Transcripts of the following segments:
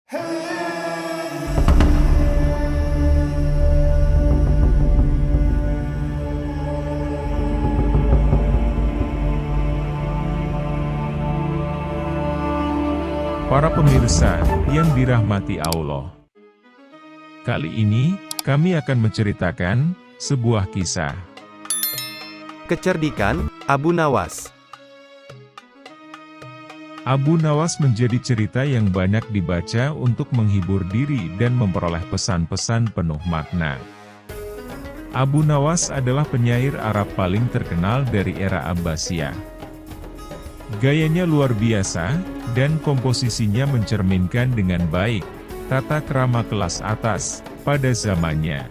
Para pemirsa yang dirahmati Allah, kali ini kami akan menceritakan sebuah kisah. Kecerdikan Abu Nawas. Abu Nawas menjadi cerita yang banyak dibaca untuk menghibur diri dan memperoleh pesan-pesan penuh makna. Abu Nawas adalah penyair Arab paling terkenal dari era Abbasiyah. Gayanya luar biasa, dan komposisinya mencerminkan dengan baik tata krama kelas atas pada zamannya.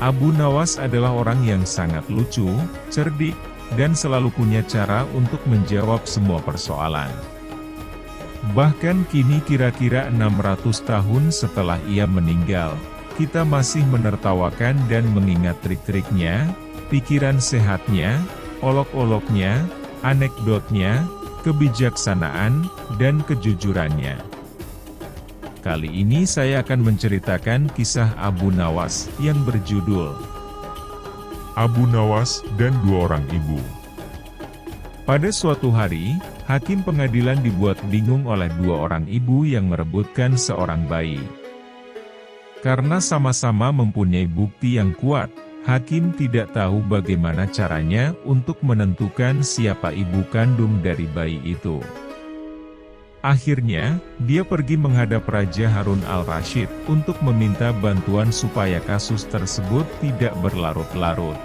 Abu Nawas adalah orang yang sangat lucu, cerdik, dan selalu punya cara untuk menjawab semua persoalan. Bahkan kini kira-kira 600 tahun setelah ia meninggal, kita masih menertawakan dan mengingat trik-triknya, pikiran sehatnya, olok-oloknya, anekdotnya, kebijaksanaan, dan kejujurannya. Kali ini saya akan menceritakan kisah Abu Nawas yang berjudul Abu Nawas dan Dua Orang Ibu. Pada suatu hari, hakim pengadilan dibuat bingung oleh dua orang ibu yang merebutkan seorang bayi. Karena sama-sama mempunyai bukti yang kuat, hakim tidak tahu bagaimana caranya untuk menentukan siapa ibu kandung dari bayi itu. Akhirnya, dia pergi menghadap Raja Harun al-Rashid untuk meminta bantuan supaya kasus tersebut tidak berlarut-larut.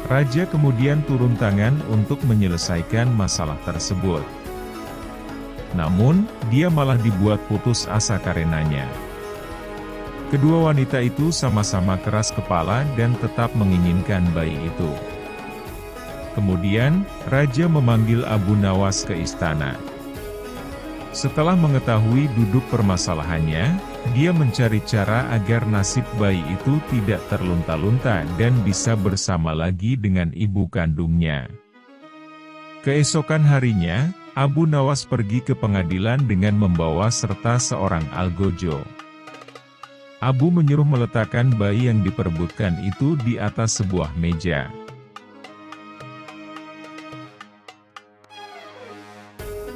Raja kemudian turun tangan untuk menyelesaikan masalah tersebut. Namun, dia malah dibuat putus asa karenanya. Kedua wanita itu sama-sama keras kepala dan tetap menginginkan bayi itu. Kemudian, Raja memanggil Abu Nawas ke istana. Setelah mengetahui duduk permasalahannya, dia mencari cara agar nasib bayi itu tidak terlunta-lunta dan bisa bersama lagi dengan ibu kandungnya. Keesokan harinya, Abu Nawas pergi ke pengadilan dengan membawa serta seorang algojo. Abu menyuruh meletakkan bayi yang diperebutkan itu di atas sebuah meja.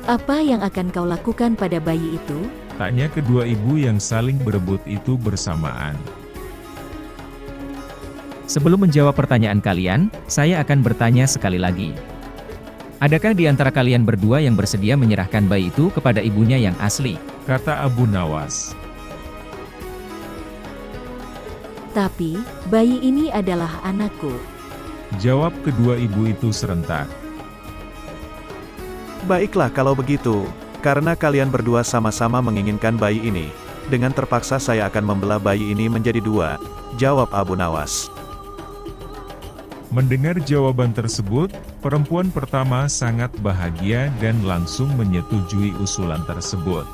Apa yang akan kau lakukan pada bayi itu? Tanya kedua ibu yang saling berebut itu bersamaan. Sebelum menjawab pertanyaan kalian, saya akan bertanya sekali lagi. Adakah di antara kalian berdua yang bersedia menyerahkan bayi itu kepada ibunya yang asli? Kata Abu Nawas. Tapi, bayi ini adalah anakku. Jawab kedua ibu itu serentak. Baiklah kalau begitu, karena kalian berdua sama-sama menginginkan bayi ini, dengan terpaksa saya akan membelah bayi ini menjadi dua, jawab Abu Nawas. Mendengar jawaban tersebut, perempuan pertama sangat bahagia dan langsung menyetujui usulan tersebut.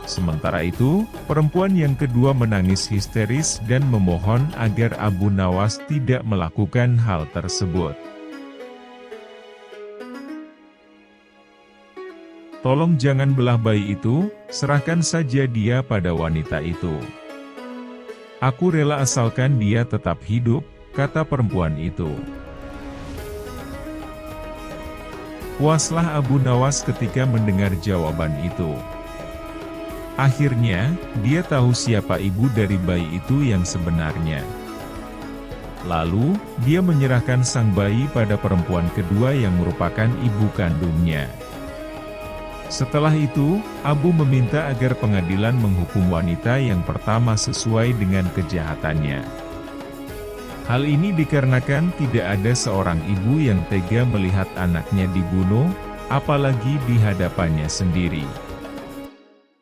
Sementara itu, perempuan yang kedua menangis histeris dan memohon agar Abu Nawas tidak melakukan hal tersebut. Tolong jangan belah bayi itu, serahkan saja dia pada wanita itu. Aku rela asalkan dia tetap hidup, kata perempuan itu. Puaslah Abu Nawas ketika mendengar jawaban itu. Akhirnya, dia tahu siapa ibu dari bayi itu yang sebenarnya. Lalu, dia menyerahkan sang bayi pada perempuan kedua yang merupakan ibu kandungnya. Setelah itu, Abu meminta agar pengadilan menghukum wanita yang pertama sesuai dengan kejahatannya. Hal ini dikarenakan tidak ada seorang ibu yang tega melihat anaknya dibunuh, apalagi di hadapannya sendiri.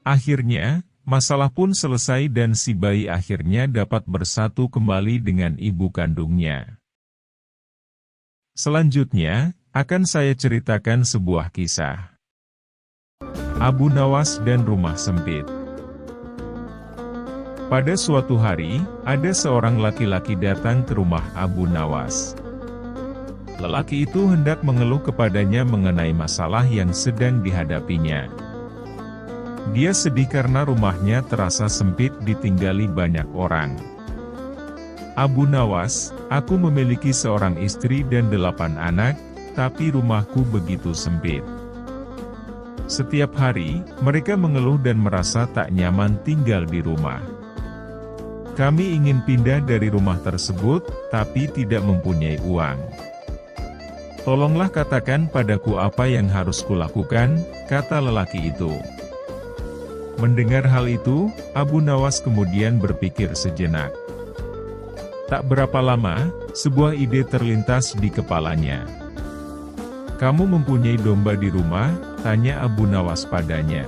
Akhirnya, masalah pun selesai dan si bayi akhirnya dapat bersatu kembali dengan ibu kandungnya. Selanjutnya, akan saya ceritakan sebuah kisah. Abu Nawas dan Rumah Sempit. Pada suatu hari, ada seorang laki-laki datang ke rumah Abu Nawas. Lelaki itu hendak mengeluh kepadanya mengenai masalah yang sedang dihadapinya. Dia sedih karena rumahnya terasa sempit ditinggali banyak orang. Abu Nawas, aku memiliki seorang istri dan 8 anak, tapi rumahku begitu sempit. Setiap hari, mereka mengeluh dan merasa tak nyaman tinggal di rumah. Kami ingin pindah dari rumah tersebut, tapi tidak mempunyai uang. Tolonglah katakan padaku apa yang harus kulakukan, kata lelaki itu. Mendengar hal itu, Abu Nawas kemudian berpikir sejenak. Tak berapa lama, sebuah ide terlintas di kepalanya. "Kamu mempunyai domba di rumah?" tanya Abu Nawas padanya.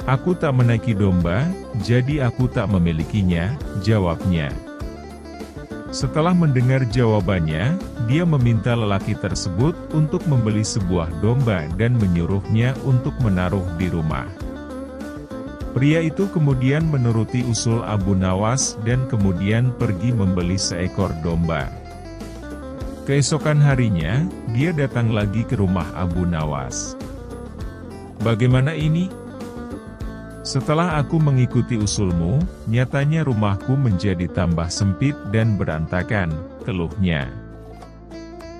"Aku tak menaiki domba, jadi aku tak memilikinya," jawabnya. Setelah mendengar jawabannya, dia meminta lelaki tersebut untuk membeli sebuah domba dan menyuruhnya untuk menaruh di rumah. Pria itu kemudian menuruti usul Abu Nawas dan kemudian pergi membeli seekor domba. Keesokan harinya, dia datang lagi ke rumah Abu Nawas. "Bagaimana ini? Setelah aku mengikuti usulmu, nyatanya rumahku menjadi tambah sempit dan berantakan," keluhnya.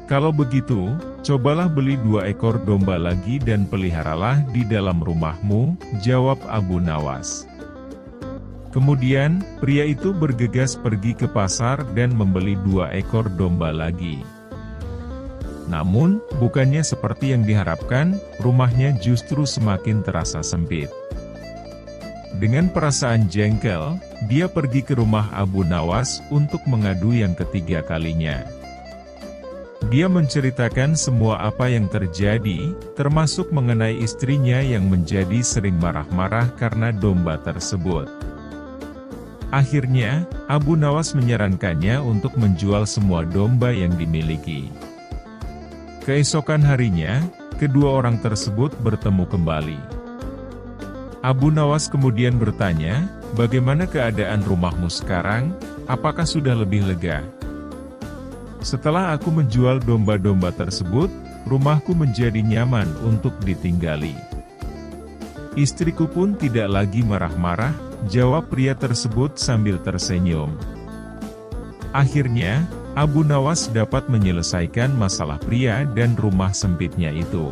"Kalau begitu, cobalah beli 2 ekor domba lagi dan peliharalah di dalam rumahmu," jawab Abu Nawas. Kemudian, pria itu bergegas pergi ke pasar dan membeli 2 ekor domba lagi. Namun, bukannya seperti yang diharapkan, rumahnya justru semakin terasa sempit. Dengan perasaan jengkel, dia pergi ke rumah Abu Nawas untuk mengadu yang ketiga kalinya. Dia menceritakan semua apa yang terjadi, termasuk mengenai istrinya yang menjadi sering marah-marah karena domba tersebut. Akhirnya, Abu Nawas menyarankannya untuk menjual semua domba yang dimiliki. Keesokan harinya, kedua orang tersebut bertemu kembali. Abu Nawas kemudian bertanya, "Bagaimana keadaan rumahmu sekarang? Apakah sudah lebih lega?" "Setelah aku menjual domba-domba tersebut, rumahku menjadi nyaman untuk ditinggali. Istriku pun tidak lagi marah-marah," jawab pria tersebut sambil tersenyum. Akhirnya, Abu Nawas dapat menyelesaikan masalah pria dan rumah sempitnya itu.